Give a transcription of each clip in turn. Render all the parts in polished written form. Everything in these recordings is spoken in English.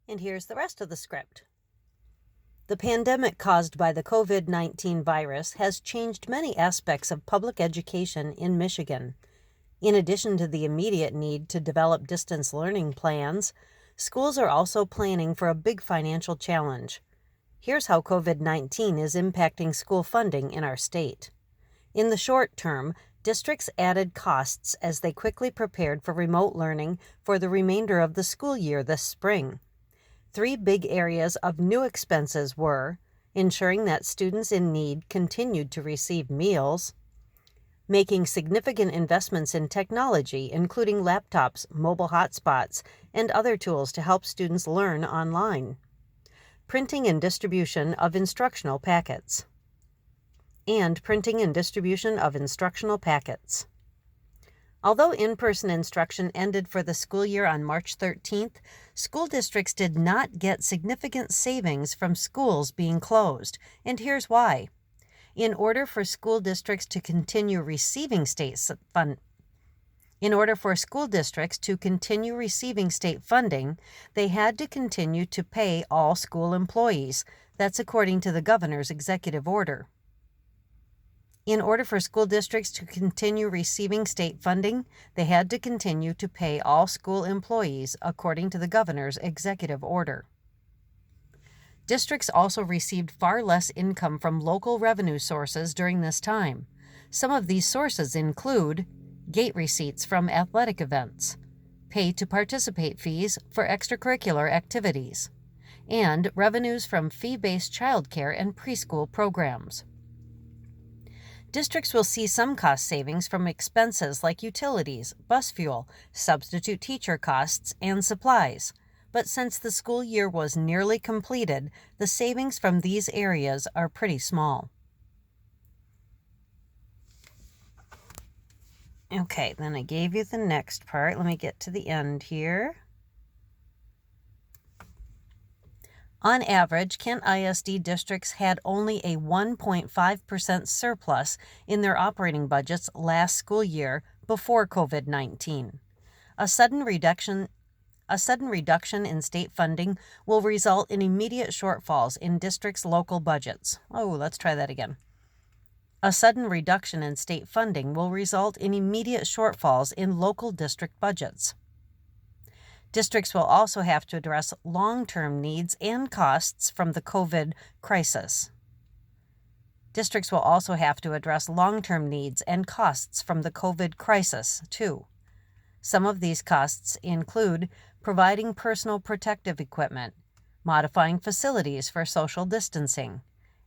And here's the rest of the script. The pandemic caused by the COVID-19 virus has changed many aspects of public education in Michigan. In addition to the immediate need to develop distance learning plans, schools are also planning for a big financial challenge. Here's how COVID-19 is impacting school funding in our state. In the short term, districts added costs as they quickly prepared for remote learning for the remainder of the school year this spring. Three big areas of new expenses were ensuring that students in need continued to receive meals, making significant investments in technology, including laptops, mobile hotspots, and other tools to help students learn online, printing and distribution of instructional packets, and printing and distribution of instructional packets. Although in-person instruction ended for the school year on March 13th, school districts did not get significant savings from schools being closed, and here's why. In order for school districts to continue receiving state funding, they had to continue to pay all school employees. That's according to the governor's executive order. In order for school districts to continue receiving state funding, they had to continue to pay all school employees according to the governor's executive order. Districts also received far less income from local revenue sources during this time. Some of these sources include gate receipts from athletic events, pay to participate fees for extracurricular activities, and revenues from fee-based childcare and preschool programs. Districts will see some cost savings from expenses like utilities, bus fuel, substitute teacher costs, and supplies. But since the school year was nearly completed, the savings from these areas are pretty small. Okay, then I gave you the next part. Let me get to the end here. On average, Kent ISD districts had only a 1.5% surplus in their operating budgets last school year before COVID-19. A sudden reduction in state funding will result in immediate shortfalls in districts' local budgets. Let's try that again. A sudden reduction in state funding will result in immediate shortfalls in local district budgets. Districts will also have to address long-term needs and costs from the COVID crisis. Districts will also have to address long-term needs and costs from the COVID crisis, too. Some of these costs include providing personal protective equipment, modifying facilities for social distancing,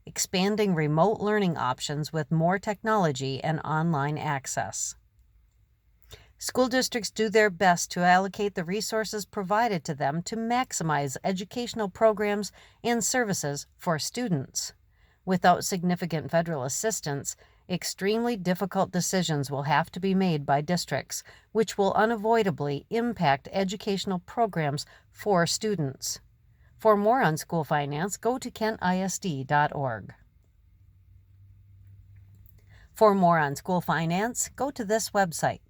expanding remote learning options with more technology and online access. School districts do their best to allocate the resources provided to them to maximize educational programs and services for students. Without significant federal assistance, extremely difficult decisions will have to be made by districts, which will unavoidably impact educational programs for students. For more on school finance, go to kentisd.org. For more on school finance, go to this website.